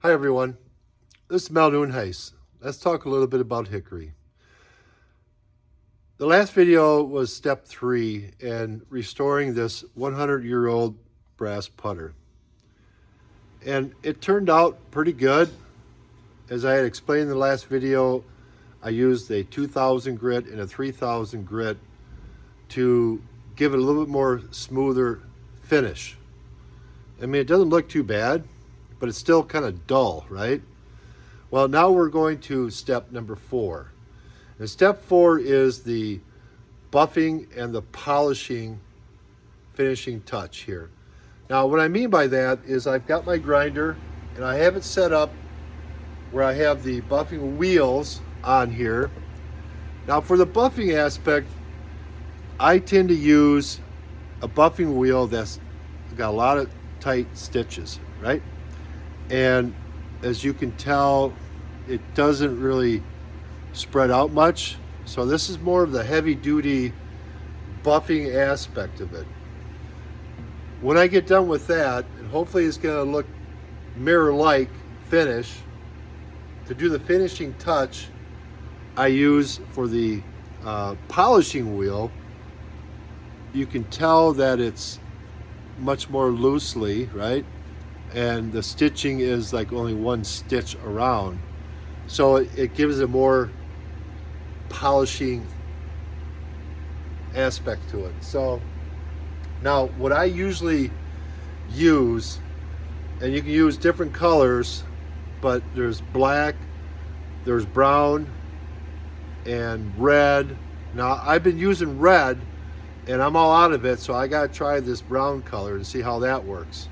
Hi everyone, this is Mel Noonheis. Let's talk a little bit about hickory. The last video was step 3 in restoring this 100-year-old brass putter. And it turned out pretty good. As I had explained in the last video, I used a 2000 grit and a 3000 grit to give it a little bit more smoother finish. I mean, it doesn't look too bad, but it's still kind of dull, right? Well, now we're going to step number 4. And step 4 is the buffing and the polishing finishing touch here. Now, what I mean by that is I've got my grinder and I have it set up where I have the buffing wheels on here. Now, for the buffing aspect, I tend to use a buffing wheel that's got a lot of tight stitches, right? And as you can tell, it doesn't really spread out much. So this is more of the heavy duty buffing aspect of it. When I get done with that, and hopefully it's gonna look mirror-like finish, to do the finishing touch, I use for the polishing wheel, you can tell that it's much more loosely, right? And the stitching is like only one stitch around. So it gives a more polishing aspect to it. So now what I usually use, and you can use different colors, but there's black, there's brown, and red. Now I've been using red and I'm all out of it, so I gotta try this brown color and see how that works.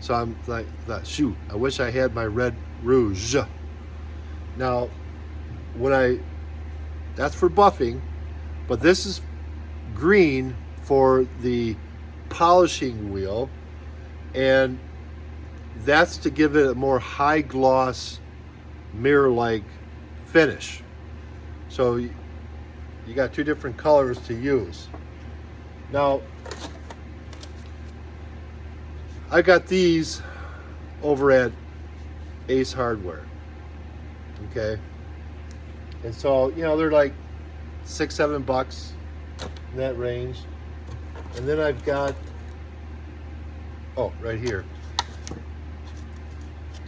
So I'm like, shoot, I wish I had my red rouge. Now, that's for buffing, but this is green for the polishing wheel, and that's to give it a more high gloss, mirror-like finish. So you got two different colors to use. Now, I got these over at Ace Hardware, okay? And so, you know, they're like $6-7 in that range. And then I've got, oh, right here.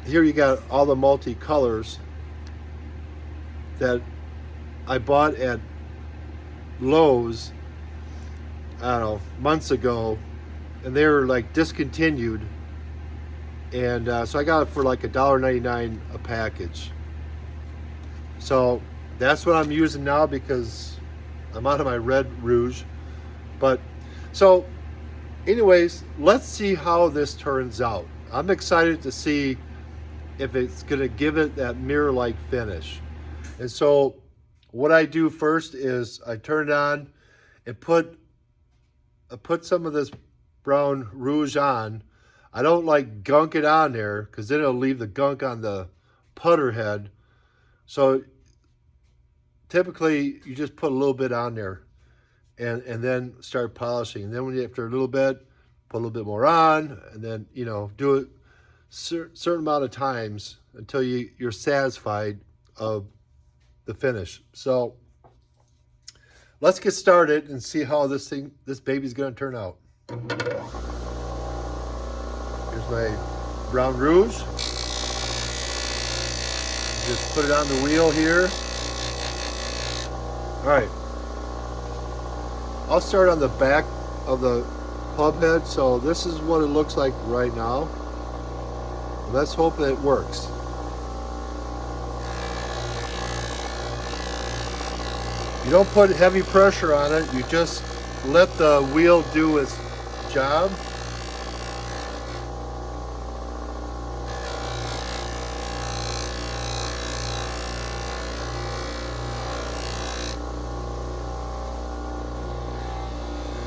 Here you got all the multi-colors that I bought at Lowe's, I don't know, months ago, and they were like discontinued, and so I got it for like $1.99 a package. So that's what I'm using now because I'm out of my red rouge. But so anyways, let's see how this turns out. I'm excited to see if it's gonna give it that mirror-like finish. And so what I do first is I turn it on and put some of this brown rouge on. I don't like gunk it on there because then it'll leave the gunk on the putter head. So typically you just put a little bit on there and then start polishing. And then when you, after a little bit, put a little bit more on, and then, you know, do it certain amount of times until you're satisfied of the finish. So let's get started and see how this baby's gonna turn out. Here's my brown rouge. Just put it on the wheel here. All right. I'll start on the back of the hub head. So this is what it looks like right now. Let's hope that it works. You don't put heavy pressure on it. You just let the wheel do its job.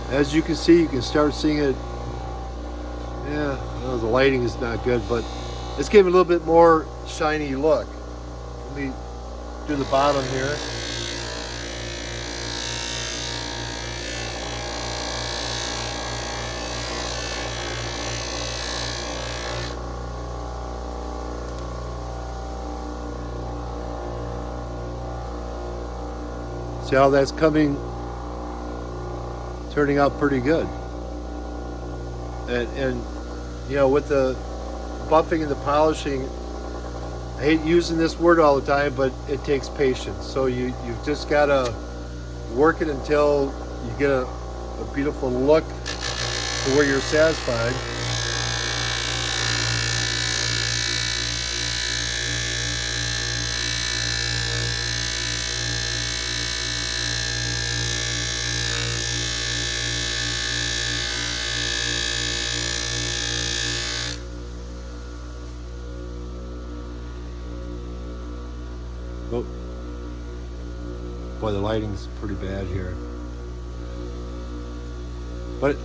As you can see, you can start seeing it. Yeah, I know the lighting is not good, but it's giving a little bit more shiny look. Let me do the bottom here. See how that's turning out pretty good. And you know, with the buffing and the polishing, I hate using this word all the time, but it takes patience. So you've just got to work it until you get a beautiful look to where you're satisfied. Oh, boy, the lighting's pretty bad here, but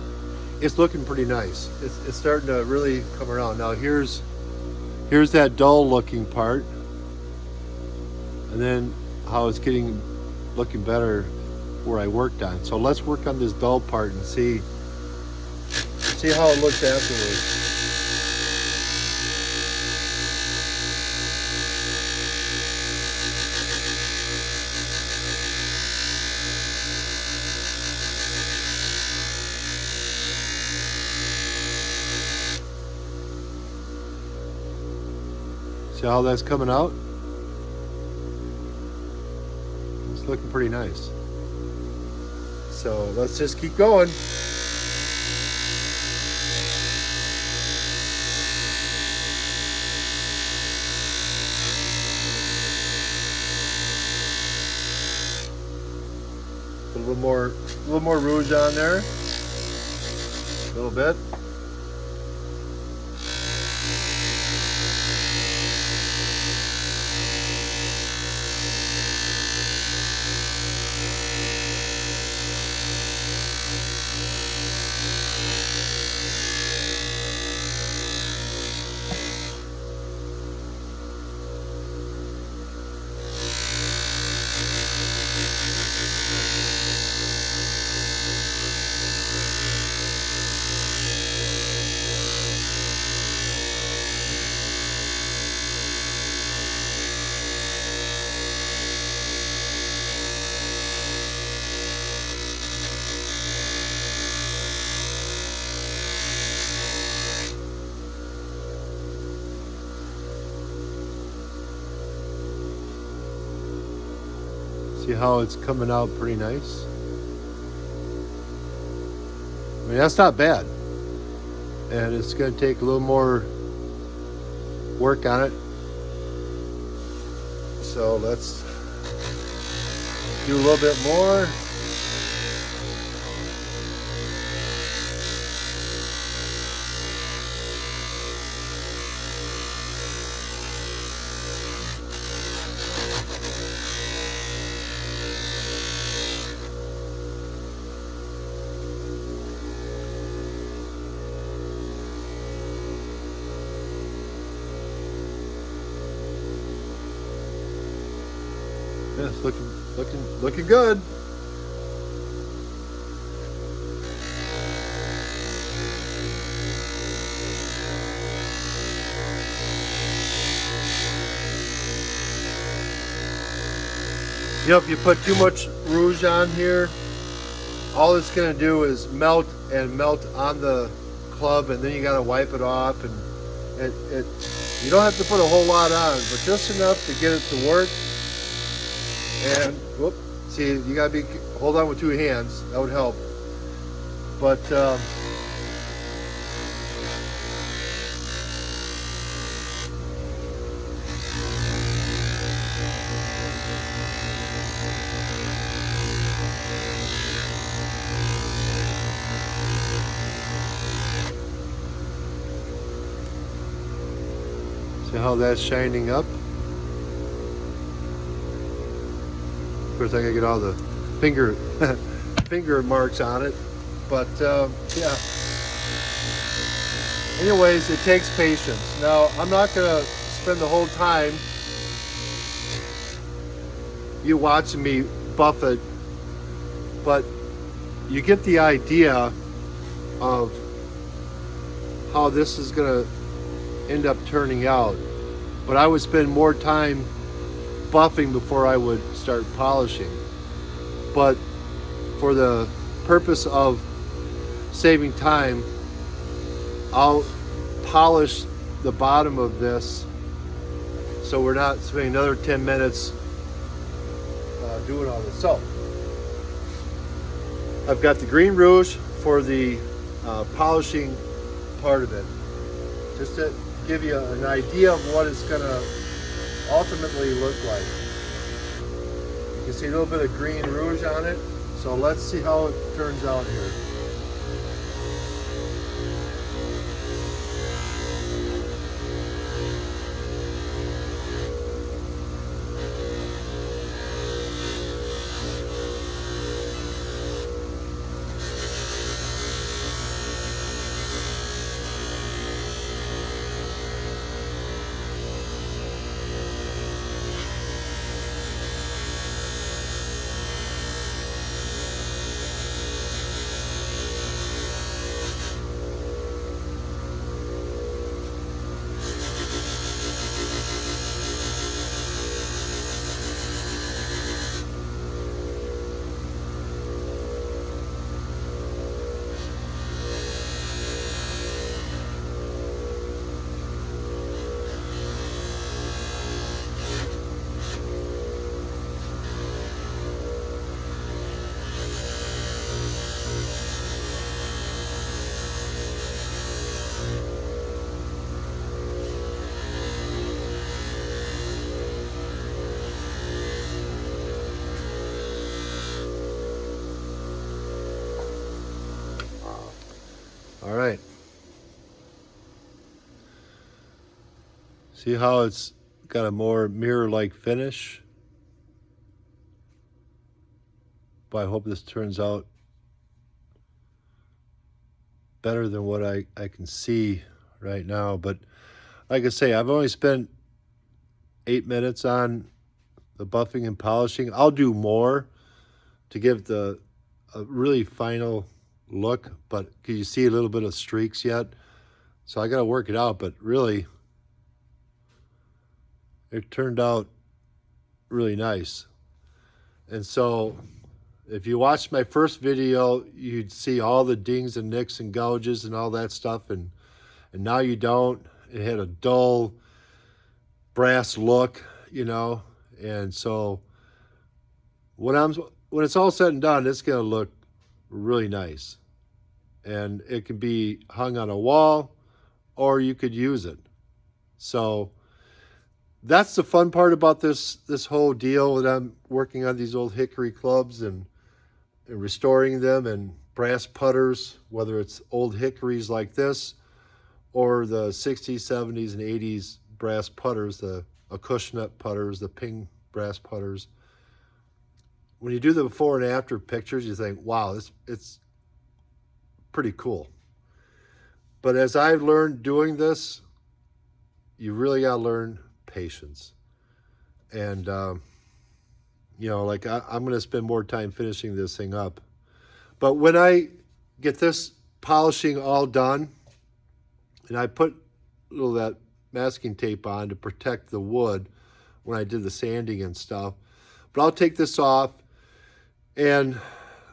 it's looking pretty nice. It's starting to really come around. Now here's that dull looking part, and then how it's looking better where I worked on. So let's work on this dull part and see how it looks afterwards. See how that's coming out? It's looking pretty nice. So let's just keep going. Put a little more rouge on there. A little bit. See how it's coming out pretty nice? I mean, that's not bad. And it's going to take a little more work on it. So let's do a little bit more. Yes, looking good. You know, if you put too much rouge on here, all it's going to do is melt on the club, and then you got to wipe it off, and you don't have to put a whole lot on, but just enough to get it to work. And whoop, see, you gotta hold on with two hands. That would help. But see how that's shining up. Of course, I gotta get all the finger marks on it, but yeah. Anyways, it takes patience. Now, I'm not gonna spend the whole time you watching me buff it, but you get the idea of how this is gonna end up turning out. But I would spend more time buffing before I would start polishing. but for the purpose of saving time, I'll polish the bottom of this so we're not spending another 10 minutes doing all this. So I've got the green rouge for the polishing part of it, just to give you an idea of what it's going to ultimately look like. You can see a little bit of green rouge on it, so let's see how it turns out here. All right. See how it's got a more mirror-like finish? But I hope this turns out better than what I can see right now. But like I say, I've only spent 8 minutes on the buffing and polishing. I'll do more to give a really final look, but can you see a little bit of streaks yet? So I got to work it out, but really it turned out really nice. And so if you watched my first video, you'd see all the dings and nicks and gouges and all that stuff, and now you don't. It had a dull brass look, you know. And so when it's all said and done, it's going to look really nice. And it can be hung on a wall, or you could use it. So that's the fun part about this whole deal, that I'm working on these old hickory clubs and restoring them, and brass putters, whether it's old hickories like this or the 60s, 70s, and 80s brass putters, the Acushnet putters, the ping brass putters. When you do the before and after pictures, you think, wow, it's pretty cool. But as I've learned doing this, you really got to learn patience. And, you know, like I'm going to spend more time finishing this thing up. But when I get this polishing all done, and I put a little of that masking tape on to protect the wood when I did the sanding and stuff. But I'll take this off, and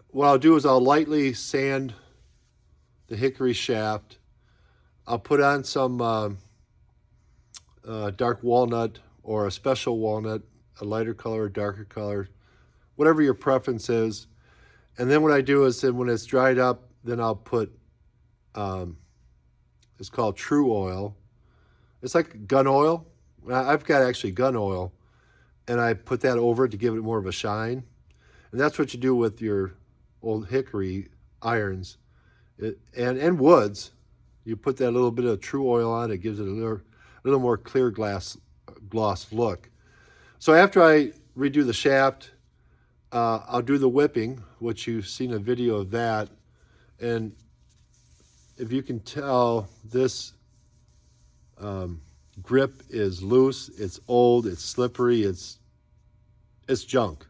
what I'll do is I'll lightly sand the hickory shaft. I'll put on some dark walnut, or a special walnut, a lighter color or darker color, whatever your preference is. And then what I do is, then when it's dried up, then I'll put, it's called True Oil. It's like gun oil. I've got actually gun oil, and I put that over it to give it more of a shine. And that's what you do with your old hickory irons and woods. You put that little bit of True Oil on, it gives it a little more clear gloss look. So after I redo the shaft, I'll do the whipping, which you've seen a video of that. And if you can tell, this grip is loose, it's old, it's slippery, it's junk.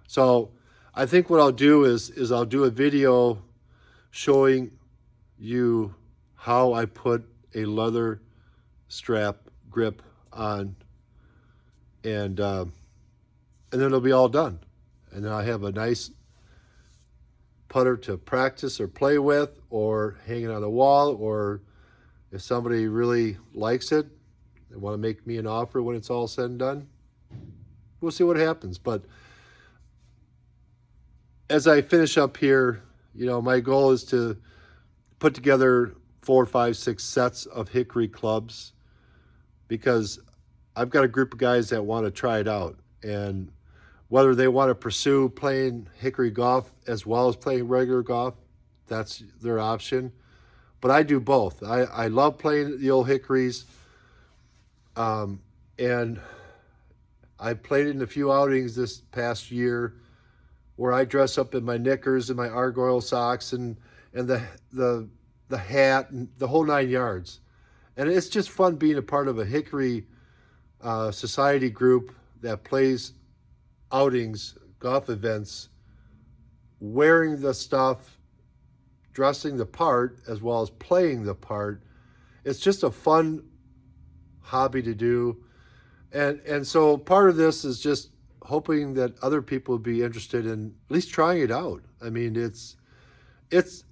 So I think what I'll do is I'll do a video showing you how I put a leather strap grip on, and then it'll be all done. and then I have a nice putter to practice or play with, or hanging on the wall, or if somebody really likes it and want to make me an offer when it's all said and done, we'll see what happens. But as I finish up here, my goal is to put together 4, 5, 6 sets of hickory clubs, because I've got a group of guys that want to try it out. And whether they want to pursue playing hickory golf as well as playing regular golf, that's their option. But I do both. I love playing the old hickories. And I played in a few outings this past year where I dress up in my knickers and my argyle socks and the hat and the whole 9 yards. And it's just fun being a part of a hickory society group that plays outings, golf events, wearing the stuff, dressing the part, as well as playing the part. It's just a fun hobby to do. And so part of this is just hoping that other people would be interested in at least trying it out. I mean, it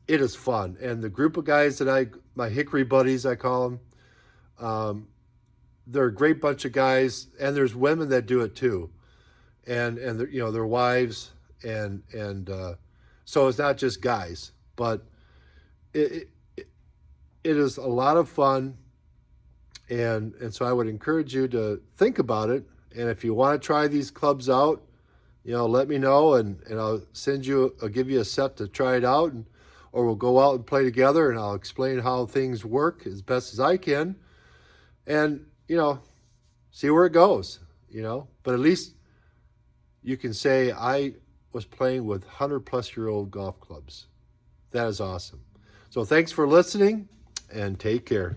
is fun. And the group of guys that my hickory buddies, I call them, they're a great bunch of guys, and there's women that do it too. And their wives, and so it's not just guys, but it is a lot of fun. And so I would encourage you to think about it. And if you want to try these clubs out, let me know, and I'll give you a set to try it out, or we'll go out and play together, and I'll explain how things work as best as I can, and see where it goes. But at least you can say I was playing with 100-plus-year-old golf clubs. That is awesome. So thanks for listening, and take care.